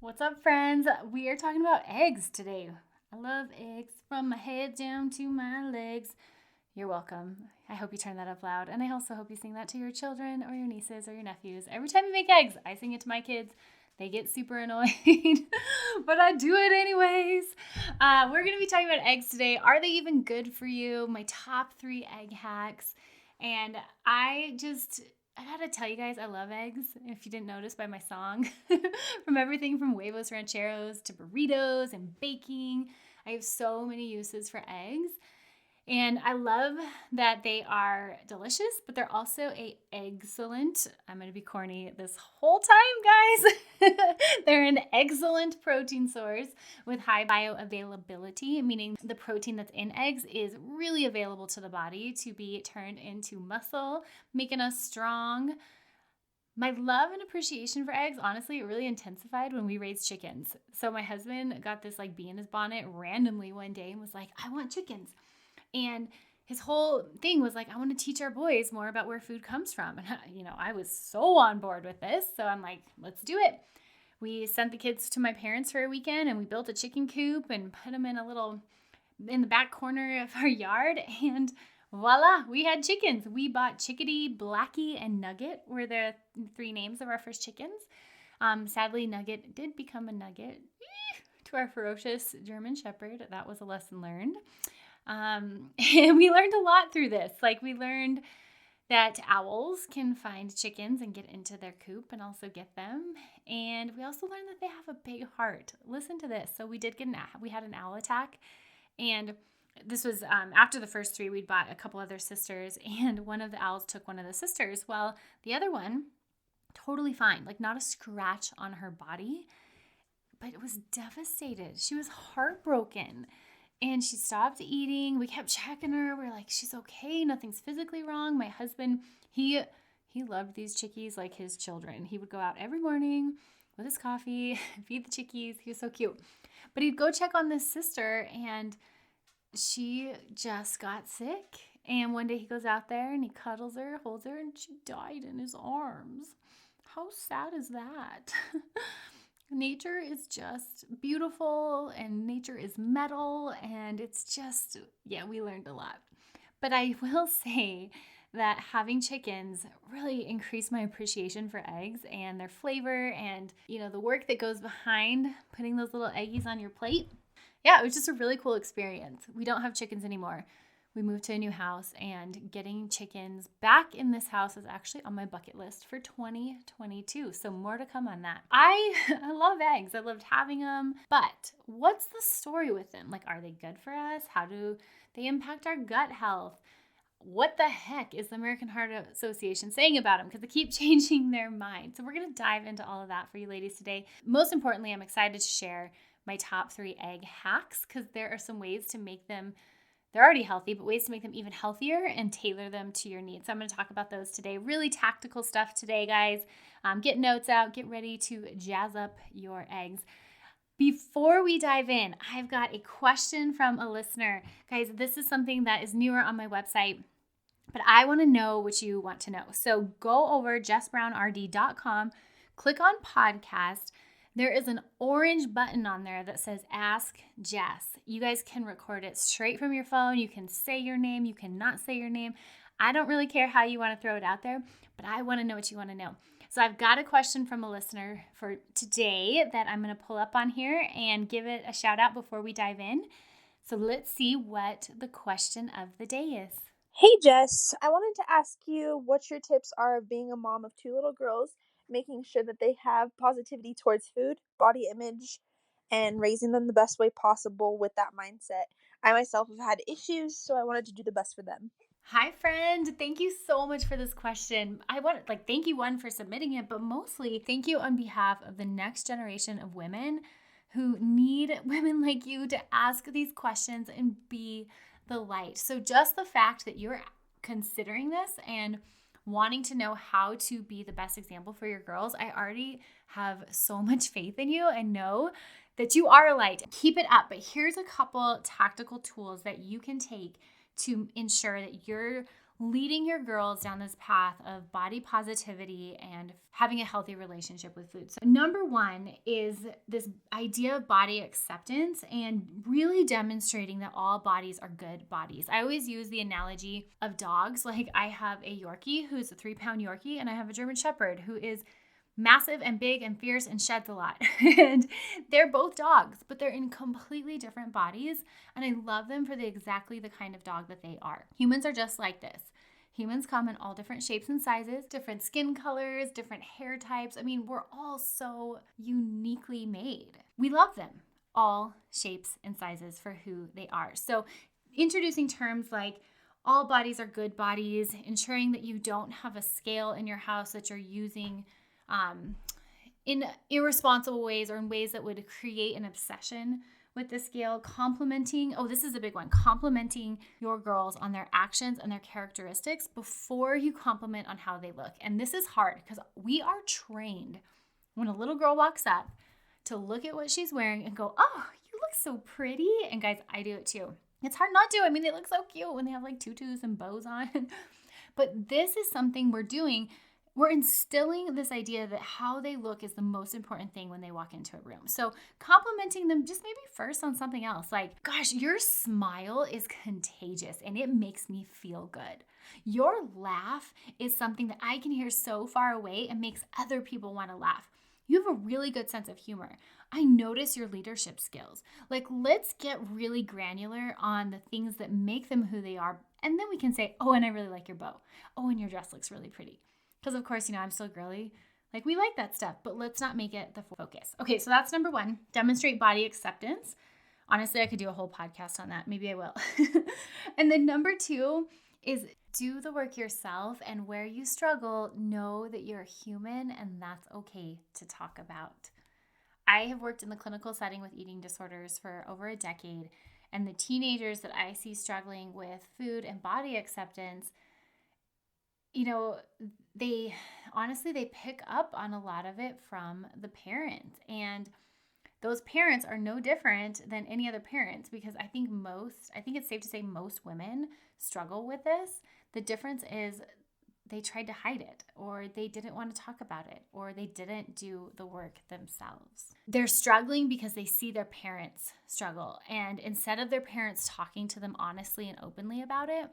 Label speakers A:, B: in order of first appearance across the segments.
A: What's up, friends? We are talking about eggs today. I love eggs from my head down to my legs. You're welcome. I hope you turn that up loud. And I also hope you sing that to your children or your nieces or your nephews. Every time you make eggs, I sing it to my kids. They get super annoyed, but I do it anyways. We're going to be talking about eggs today. Are they even good for you? My top 3 egg hacks. And I gotta tell you guys, I love eggs. If you didn't notice by my song, from everything from huevos rancheros to burritos and baking, I have so many uses for eggs. And I love that they are delicious, but they're also excellent. I'm going to be corny this whole time, guys. They're an excellent protein source with high bioavailability, meaning the protein that's in eggs is really available to the body to be turned into muscle, making us strong. My love and appreciation for eggs, honestly, it really intensified when we raised chickens. So my husband got this bee in his bonnet randomly one day and was like, I want chickens. And his whole thing was I want to teach our boys more about where food comes from. And, I was so on board with this. So I'm like, let's do it. We sent the kids to my parents for a weekend and we built a chicken coop and put them in the back corner of our yard. And voila, we had chickens. We bought Chickadee, Blackie, and Nugget were the 3 names of our first chickens. Sadly, Nugget did become a nugget to our ferocious German Shepherd. That was a lesson learned. And we learned a lot through this. We learned that owls can find chickens and get into their coop and also get them. And we also learned that they have a big heart. Listen to this. So we had an owl attack, and this was after the first 3. We'd bought a couple other sisters, and one of the owls took one of the sisters. Well, the other one, totally fine, not a scratch on her body, but it was devastated. She was heartbroken. And she stopped eating. We kept checking her. We're like, she's okay. Nothing's physically wrong. My husband, he loved these chickies like his children. He would go out every morning with his coffee, feed the chickies. He was so cute. But he'd go check on this sister, and she just got sick. And one day he goes out there and he cuddles her, holds her, and she died in his arms. How sad is that? Nature is just beautiful, and nature is metal, and it's just, we learned a lot. But I will say that having chickens really increased my appreciation for eggs and their flavor and, the work that goes behind putting those little eggies on your plate. Yeah, it was just a really cool experience. We don't have chickens anymore. We moved to a new house, and getting chickens back in this house is actually on my bucket list for 2022. So more to come on that. I love eggs. I loved having them. But what's the story with them? Are they good for us? How do they impact our gut health? What the heck is the American Heart Association saying about them? Because they keep changing their mind. So we're going to dive into all of that for you ladies today. Most importantly, I'm excited to share my top 3 egg hacks, because there are some ways to make them, they're already healthy, but ways to make them even healthier and tailor them to your needs. So I'm going to talk about those today. Really tactical stuff today, guys. Get notes out. Get ready to jazz up your eggs. Before we dive in, I've got a question from a listener. Guys, this is something that is newer on my website, but I want to know what you want to know. So go over jessbrownrd.com, click on podcast. There is an orange button on there that says Ask Jess. You guys can record it straight from your phone. You can say your name. You cannot say your name. I don't really care how you want to throw it out there, but I want to know what you want to know. So I've got a question from a listener for today that I'm going to pull up on here and give it a shout out before we dive in. So let's see what the question of the day is.
B: Hey Jess, I wanted to ask you what your tips are of being a mom of 2 little girls, making sure that they have positivity towards food, body image, and raising them the best way possible with that mindset. I myself have had issues, so I wanted to do the best for them.
A: Hi, friend. Thank you so much for this question. I want to thank you for submitting it, but mostly thank you on behalf of the next generation of women who need women like you to ask these questions and be the light. So just the fact that you're considering this and wanting to know how to be the best example for your girls, I already have so much faith in you and know that you are a light. Keep it up. But here's a couple tactical tools that you can take to ensure that you're leading your girls down this path of body positivity and having a healthy relationship with food. So number one is this idea of body acceptance and really demonstrating that all bodies are good bodies. I always use the analogy of dogs. Like I have a Yorkie who's a 3-pound Yorkie, and I have a German Shepherd who is massive and big and fierce and sheds a lot. And they're both dogs, but they're in completely different bodies. And I love them for exactly the kind of dog that they are. Humans are just like this. Humans come in all different shapes and sizes, different skin colors, different hair types. I mean, we're all so uniquely made. We love them, all shapes and sizes for who they are. So introducing terms like all bodies are good bodies, ensuring that you don't have a scale in your house that you're using in irresponsible ways or in ways that would create an obsession with the scale. Complimenting, this is a big one, complimenting your girls on their actions and their characteristics before you compliment on how they look. And this is hard because we are trained when a little girl walks up to look at what she's wearing and go, oh, you look so pretty. And guys, I do it too. It's hard not to. I mean, they look so cute when they have like tutus and bows on. But this is something we're doing. We're instilling this idea that how they look is the most important thing when they walk into a room. So complimenting them just maybe first on something else. Like, gosh, your smile is contagious and it makes me feel good. Your laugh is something that I can hear so far away and makes other people want to laugh. You have a really good sense of humor. I notice your leadership skills. Like, let's get really granular on the things that make them who they are. And then we can say, oh, and I really like your bow. Oh, and your dress looks really pretty. Because of course, I'm so girly. Like we like that stuff, but let's not make it the focus. Okay, so that's number one, demonstrate body acceptance. Honestly, I could do a whole podcast on that. Maybe I will. And then number two is do the work yourself, and where you struggle, know that you're human and that's okay to talk about. I have worked in the clinical setting with eating disorders for over a decade, and the teenagers that I see struggling with food and body acceptance, they pick up on a lot of it from the parents. And those parents are no different than any other parents, because I think it's safe to say most women struggle with this. The difference is they tried to hide it, or they didn't want to talk about it, or they didn't do the work themselves. They're struggling because they see their parents struggle. And instead of their parents talking to them honestly and openly about it,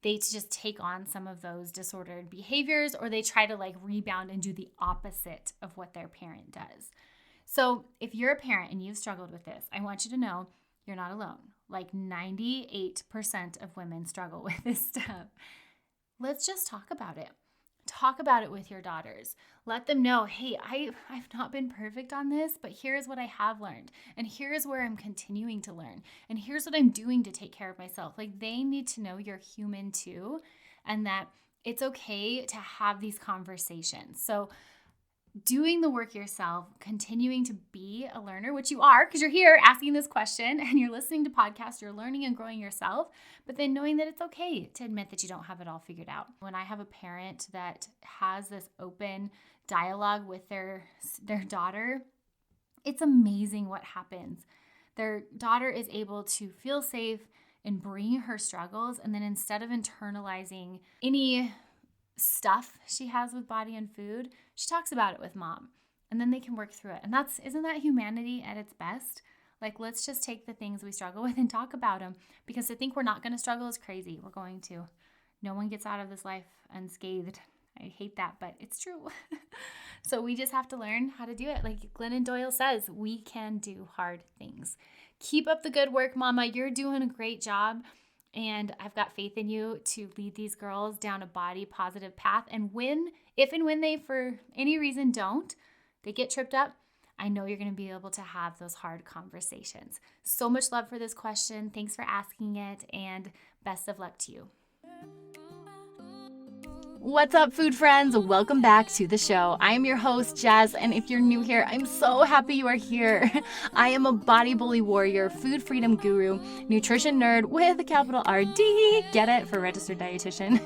A: they just take on some of those disordered behaviors, or they try to rebound and do the opposite of what their parent does. So if you're a parent and you've struggled with this, I want you to know you're not alone. 98% of women struggle with this stuff. Let's just talk about it. Talk about it with your daughters. Let them know, hey, I've not been perfect on this, but here's what I have learned. And here's where I'm continuing to learn. And here's what I'm doing to take care of myself. They need to know you're human too, and that it's okay to have these conversations. So doing the work yourself, continuing to be a learner, which you are because you're here asking this question and you're listening to podcasts, you're learning and growing yourself, but then knowing that it's okay to admit that you don't have it all figured out. When I have a parent that has this open dialogue with their daughter, it's amazing what happens. Their daughter is able to feel safe in bringing her struggles, and then instead of internalizing any stuff she has with body and food, she talks about it with mom, and then they can work through it. And isn't that humanity at its best? Let's just take the things we struggle with and talk about them, because to think we're not going to struggle is crazy. We're going to. No one gets out of this life unscathed. I hate that, but it's true. So we just have to learn how to do it. Like Glennon Doyle says, we can do hard things. Keep up the good work, Mama. You're doing a great job. And I've got faith in you to lead these girls down a body positive path. And if and when they, for any reason, don't, they get tripped up, I know you're going to be able to have those hard conversations. So much love for this question. Thanks for asking it, and best of luck to you. What's up, food friends? Welcome back to the show. I am your host, Jess, and if you're new here, I'm so happy you are here. I am a body bully warrior, food freedom guru, nutrition nerd with a capital RD, get it, for registered dietitian.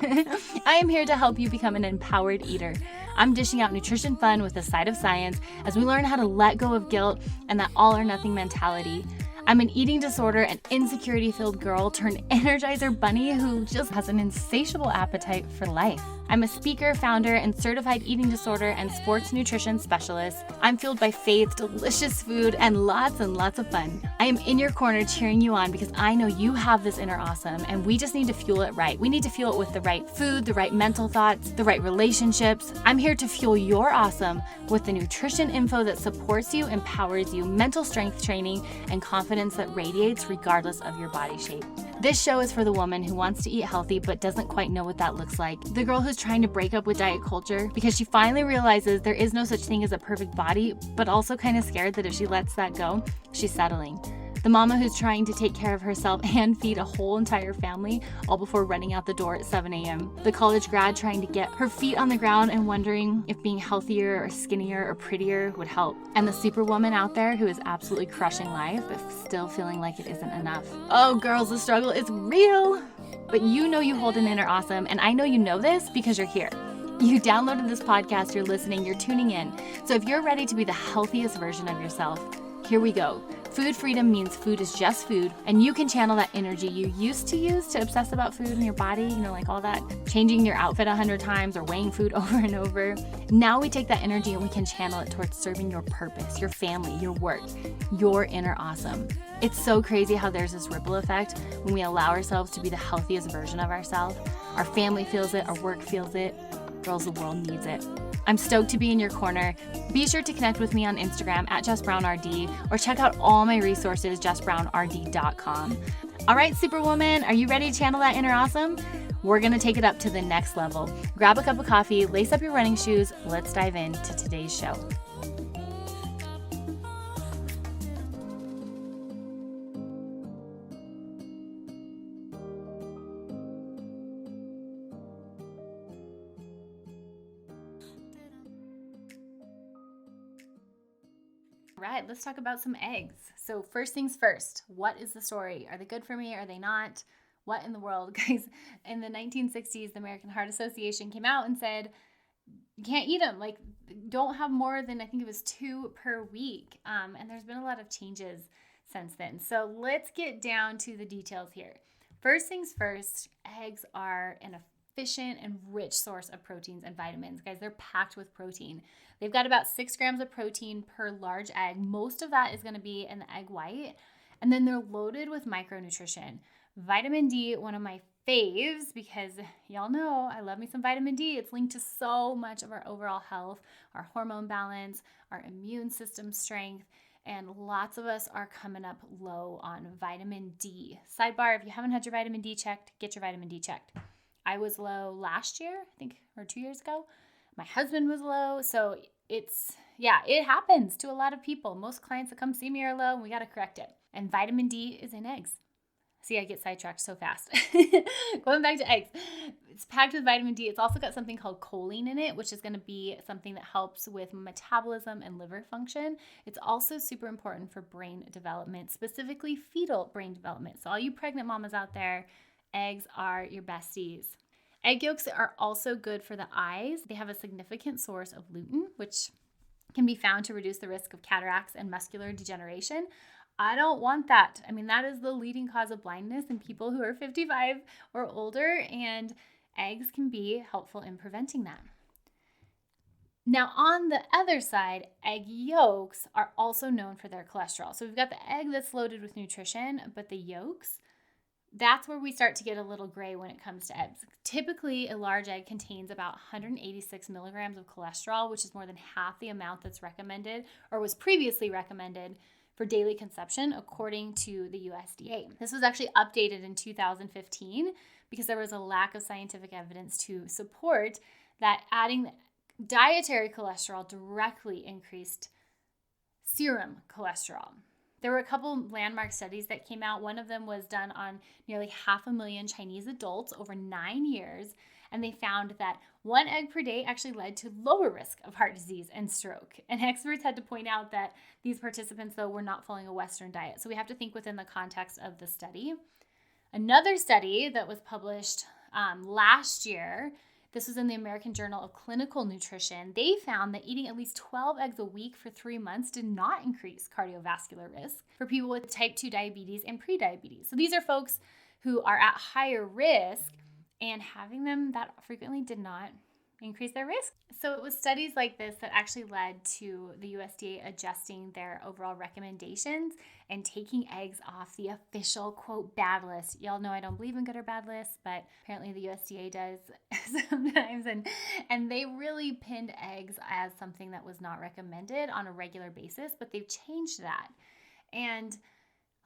A: I am here to help you become an empowered eater. I'm dishing out nutrition fun with a side of science as we learn how to let go of guilt and that all or nothing mentality. I'm an eating disorder and insecurity-filled girl turned Energizer bunny who just has an insatiable appetite for life. I'm a speaker, founder, and certified eating disorder and sports nutrition specialist. I'm fueled by faith, delicious food, and lots of fun. I am in your corner cheering you on because I know you have this inner awesome, and we just need to fuel it right. We need to fuel it with the right food, the right mental thoughts, the right relationships. I'm here to fuel your awesome with the nutrition info that supports you, empowers you, mental strength training, and confidence that radiates regardless of your body shape. This show is for the woman who wants to eat healthy but doesn't quite know what that looks like. The girl who's trying to break up with diet culture because she finally realizes there is no such thing as a perfect body, but also kind of scared that if she lets that go, she's settling. The mama who's trying to take care of herself and feed a whole entire family all before running out the door at 7 a.m. The college grad trying to get her feet on the ground and wondering if being healthier or skinnier or prettier would help. And the superwoman out there who is absolutely crushing life but still feeling like it isn't enough. Oh, girls, the struggle is real. But you know you hold an inner awesome, and I know you know this because you're here. You downloaded this podcast, you're listening, you're tuning in. So if you're ready to be the healthiest version of yourself, here we go. Food freedom means food is just food, and you can channel that energy you used to use to obsess about food in your body, like all that, changing your outfit 100 times or weighing food over and over. Now we take that energy and we can channel it towards serving your purpose, your family, your work, your inner awesome. It's so crazy how there's this ripple effect when we allow ourselves to be the healthiest version of ourselves. Our family feels it, our work feels it. Girls, the world needs it. I'm stoked to be in your corner. Be sure to connect with me on Instagram at JessBrownRD or check out all my resources, JessBrownRD.com. All right, Superwoman, are you ready to channel that inner awesome? We're going to take it up to the next level. Grab a cup of coffee, lace up your running shoes. Let's dive into today's show. Right, let's talk about some eggs. So first things first, what is the story? Are they good for me? Are they not? What in the world? Guys, in the 1960s, the American Heart Association came out and said, you can't eat them. Don't have more than, I think it was 2 per week. And there's been a lot of changes since then. So let's get down to the details here. First things first, eggs are an efficient and rich source of proteins and vitamins. Guys, they're packed with protein. They've got about 6 grams of protein per large egg. Most of that is going to be in the egg white. And then they're loaded with micronutrition. Vitamin D, one of my faves, because y'all know I love me some vitamin D. It's linked to so much of our overall health, our hormone balance, our immune system strength, and lots of us are coming up low on vitamin D. Sidebar, if you haven't had your vitamin D checked, get your vitamin D checked. I was low last year, I think, or 2 years ago. My husband was low, so it happens to a lot of people. Most clients that come see me are low, and we got to correct it. And vitamin D is in eggs. See, I get sidetracked so fast. Going back to eggs. It's packed with vitamin D. It's also got something called choline in it, which is going to be something that helps with metabolism and liver function. It's also super important for brain development, specifically fetal brain development. So all you pregnant mamas out there, eggs are your besties. Egg yolks are also good for the eyes. They have a significant source of lutein, which can be found to reduce the risk of cataracts and muscular degeneration. I don't want that. I mean, that is the leading cause of blindness in people who are 55 or older, and eggs can be helpful in preventing that. Now, on the other side, egg yolks are also known for their cholesterol. So we've got the egg that's loaded with nutrition, but the yolks, that's where we start to get a little gray when it comes to eggs. Typically, a large egg contains about 186 milligrams of cholesterol, which is more than half the amount that's recommended or was previously recommended for daily consumption, according to the USDA. This was actually updated in 2015 because there was a lack of scientific evidence to support that adding dietary cholesterol directly increased serum cholesterol. There were a couple landmark studies that came out. One of them was done on nearly 500,000 Chinese adults over 9 years, and they found that 1 egg per day actually led to lower risk of heart disease and stroke. And experts had to point out that these participants, though, were not following a Western diet. So we have to think within the context of the study. Another study that was published last year, This was in the American Journal of Clinical Nutrition. They found that eating at least 12 eggs a week for 3 months did not increase cardiovascular risk for people with type 2 diabetes and prediabetes. So these are folks who are at higher risk, and having them that frequently did not increase their risk. So it was studies like this that actually led to the USDA adjusting their overall recommendations and taking eggs off the official, quote, bad list. Y'all know I don't believe in good or bad lists, but apparently the USDA does sometimes. And they really pinned eggs as something that was not recommended on a regular basis, but they've changed that. And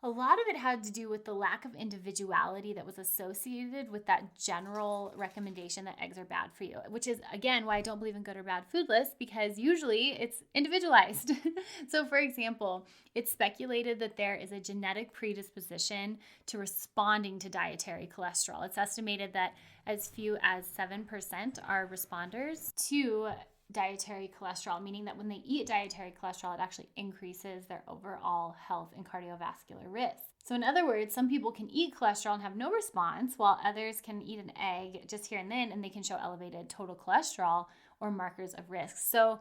A: a lot of it had to do with the lack of individuality that was associated with that general recommendation that eggs are bad for you, which is, again, why I don't believe in good or bad food lists, because usually it's individualized. So, for example, it's speculated that there is a genetic predisposition to responding to dietary cholesterol. It's estimated that as few as 7% are responders to dietary cholesterol, meaning that when they eat dietary cholesterol, it actually increases their overall health and cardiovascular risk. So in other words, some people can eat cholesterol and have no response, while others can eat an egg just here and then, and they can show elevated total cholesterol or markers of risk. So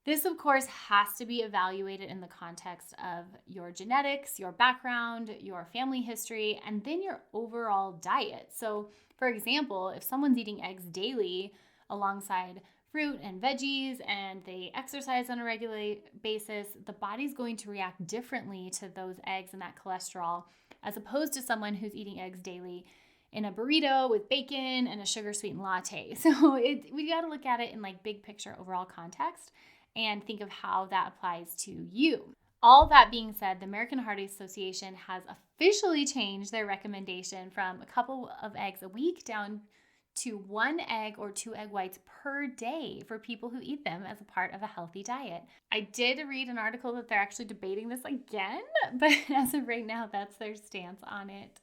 A: this, of course, has to be evaluated in the context of your genetics, your background, your family history, and then your overall diet. So, for example, if someone's eating eggs daily alongside fruit and veggies and they exercise on a regular basis, the body's going to react differently to those eggs and that cholesterol as opposed to someone who's eating eggs daily in a burrito with bacon and a sugar-sweetened latte. So we got to look at it in like big picture overall context and think of how that applies to you. All that being said, the American Heart Association has officially changed their recommendation from a couple of eggs a week down to 1 egg or 2 egg whites per day for people who eat them as a part of a healthy diet. I did read an article that they're actually debating this again, but as of right now, that's their stance on it.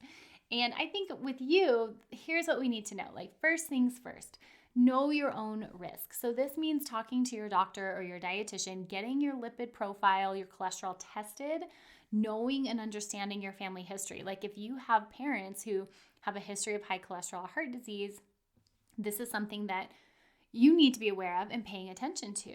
A: And I think with you, here's what we need to know. Like, first things first, know your own risk. So this means talking to your doctor or your dietitian, getting your lipid profile, your cholesterol tested, knowing and understanding your family history. Like if you have parents who have a history of high cholesterol heart disease, this is something that you need to be aware of and paying attention to.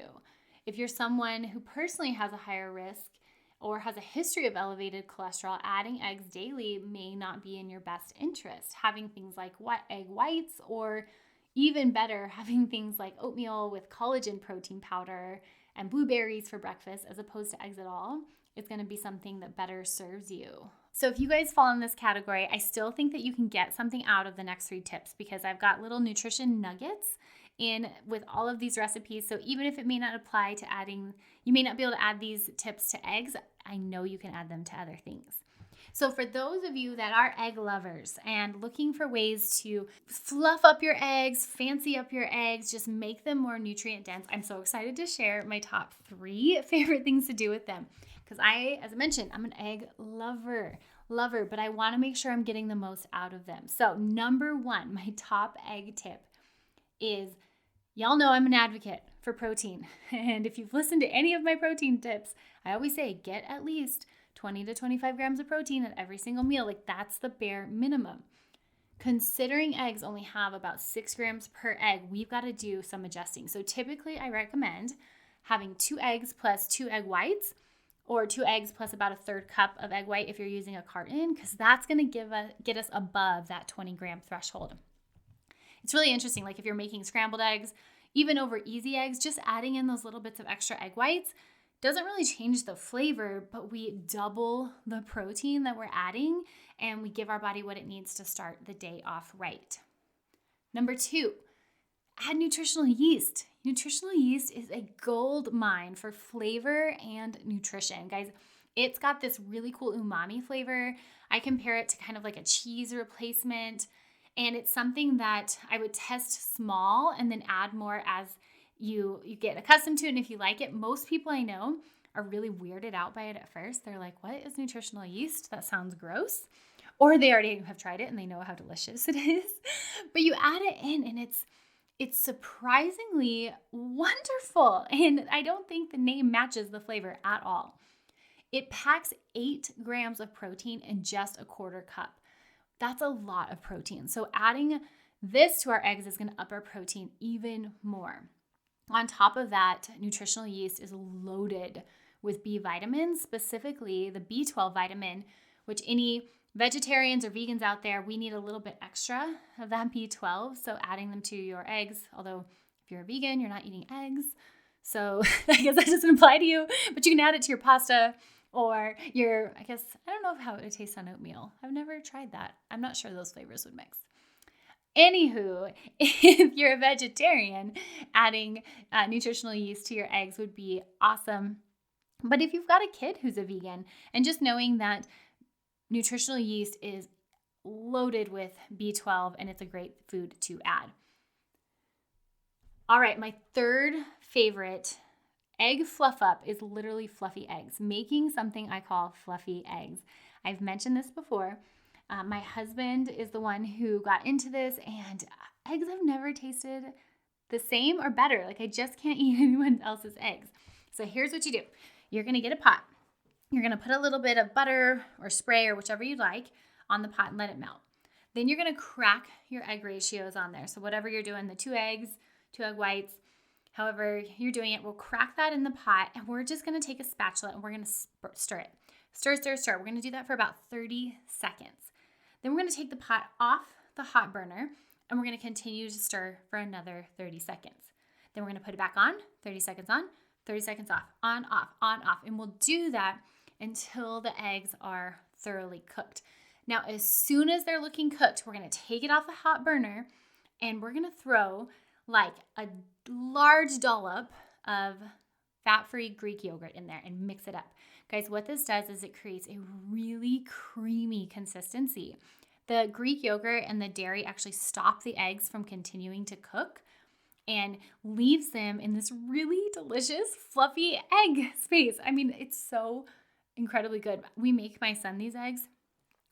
A: If you're someone who personally has a higher risk or has a history of elevated cholesterol, adding eggs daily may not be in your best interest. Having things like egg whites, or even better, having things like oatmeal with collagen protein powder and blueberries for breakfast as opposed to eggs at all, is going to be something that better serves you. So if you guys fall in this category, I still think that you can get something out of the next 3 tips because I've got little nutrition nuggets in with all of these recipes. So even if it may not apply to adding, you may not be able to add these tips to eggs, I know you can add them to other things. So for those of you that are egg lovers and looking for ways to fluff up your eggs, fancy up your eggs, just make them more nutrient dense, I'm so excited to share my top 3 favorite things to do with them. Because as I mentioned, I'm an egg lover, but I want to make sure I'm getting the most out of them. So number 1, my top egg tip is, y'all know I'm an advocate for protein. And if you've listened to any of my protein tips, I always say get at least 20 to 25 grams of protein at every single meal. Like that's the bare minimum. Considering eggs only have about 6 grams per egg, we've got to do some adjusting. So typically I recommend having 2 eggs plus 2 egg whites, or 2 eggs plus about a 1/3 cup of egg white if you're using a carton, because that's going to get us above that 20 gram threshold. It's really interesting, like if you're making scrambled eggs, even over easy eggs, just adding in those little bits of extra egg whites doesn't really change the flavor, but we double the protein that we're adding and we give our body what it needs to start the day off right. Number 2, add nutritional yeast. Nutritional yeast is a gold mine for flavor and nutrition. Guys, it's got this really cool umami flavor. I compare it to kind of like a cheese replacement. And it's something that I would test small and then add more as you get accustomed to it. And if you like it, most people I know are really weirded out by it at first. They're like, what is nutritional yeast? That sounds gross. Or they already have tried it and they know how delicious it is. But you add it in and it's surprisingly wonderful. And I don't think the name matches the flavor at all. It packs 8 grams of protein in just a 1/4 cup. That's a lot of protein. So adding This to our eggs is going to up our protein even more. On top of that, nutritional yeast is loaded with B vitamins, specifically the B12 vitamin, which any vegetarians or vegans out there, we need a little bit extra of that B12. So adding them to your eggs, although if you're a vegan, you're not eating eggs. So I guess that doesn't apply to you, but you can add it to your pasta or I don't know how it would taste on oatmeal. I've never tried that. I'm not sure those flavors would mix. Anywho, if you're a vegetarian, adding nutritional yeast to your eggs would be awesome. But if you've got a kid who's a vegan, and just knowing that nutritional yeast is loaded with B12 and it's a great food to add. All right, my third favorite egg fluff up is literally fluffy eggs, making something I call fluffy eggs. I've mentioned this before. My husband is the one who got into this, and eggs have never tasted the same or better. Like, I just can't eat anyone else's eggs. So here's what you do. You're going to get a pot. You're going to put a little bit of butter or spray or whichever you like on the pot and let it melt. Then you're going to crack your egg ratios on there. So whatever you're doing, the 2 eggs, 2 egg whites, however you're doing it, we'll crack that in the pot, and we're just going to take a spatula and we're going to stir it. Stir, stir, stir. We're going to do that for about 30 seconds. Then we're going to take the pot off the hot burner, and we're going to continue to stir for another 30 seconds. Then we're going to put it back on, 30 seconds on, 30 seconds off, on, off, on, off. And we'll do that until the eggs are thoroughly cooked. Now, as soon as they're looking cooked, we're going to take it off the hot burner, and we're going to throw like a large dollop of fat-free Greek yogurt in there and mix it up. Guys, what this does is it creates a really creamy consistency. The Greek yogurt and the dairy actually stop the eggs from continuing to cook and leaves them in this really delicious, fluffy egg space. I mean, it's so incredibly good. We make my son these eggs.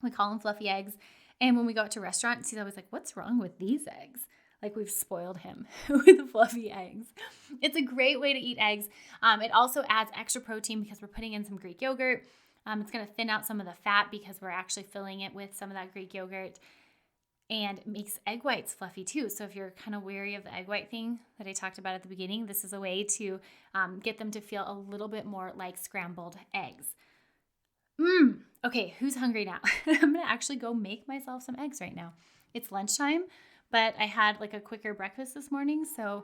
A: We call them fluffy eggs. And when we go out to restaurants, he's always like, what's wrong with these eggs? Like, we've spoiled him with the fluffy eggs. It's a great way to eat eggs. It also adds extra protein because we're putting in some Greek yogurt. It's going to thin out some of the fat because we're actually filling it with some of that Greek yogurt. And it makes egg whites fluffy too. So if you're kind of wary of the egg white thing that I talked about at the beginning, this is a way to get them to feel a little bit more like scrambled eggs. Okay, who's hungry now? I'm going to actually go make myself some eggs right now. It's lunchtime. But I had like a quicker breakfast this morning. So,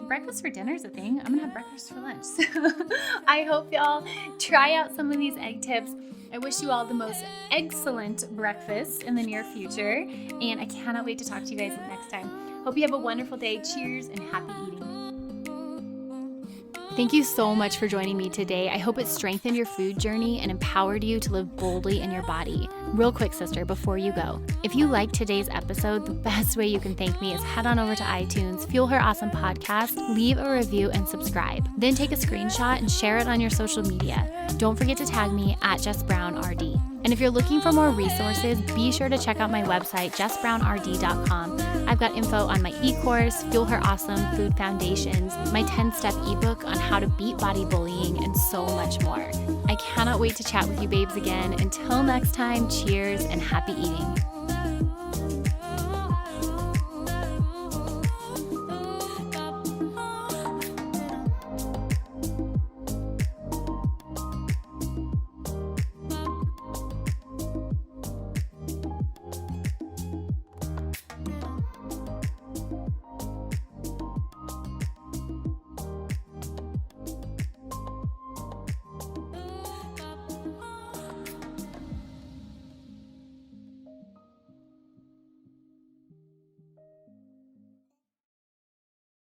A: breakfast for dinner is a thing. I'm going to have breakfast for lunch. So I hope y'all try out some of these egg tips. I wish you all the most excellent breakfast in the near future. And I cannot wait to talk to you guys next time. Hope you have a wonderful day. Cheers and happy eating. Thank you so much for joining me today. I hope it strengthened your food journey and empowered you to live boldly in your body. Real quick, sister, before you go, if you liked today's episode, the best way you can thank me is head on over to iTunes, Fuel Her Awesome Podcast, leave a review and subscribe. Then take a screenshot and share it on your social media. Don't forget to tag me at Jess Brown RD. And if you're looking for more resources, be sure to check out my website, jessbrownrd.com. I've got info on my e-course, Fuel Her Awesome Food Foundations, my 10-step ebook on how to beat body bullying, and so much more. I cannot wait to chat with you babes again. Until next time, cheers and happy eating.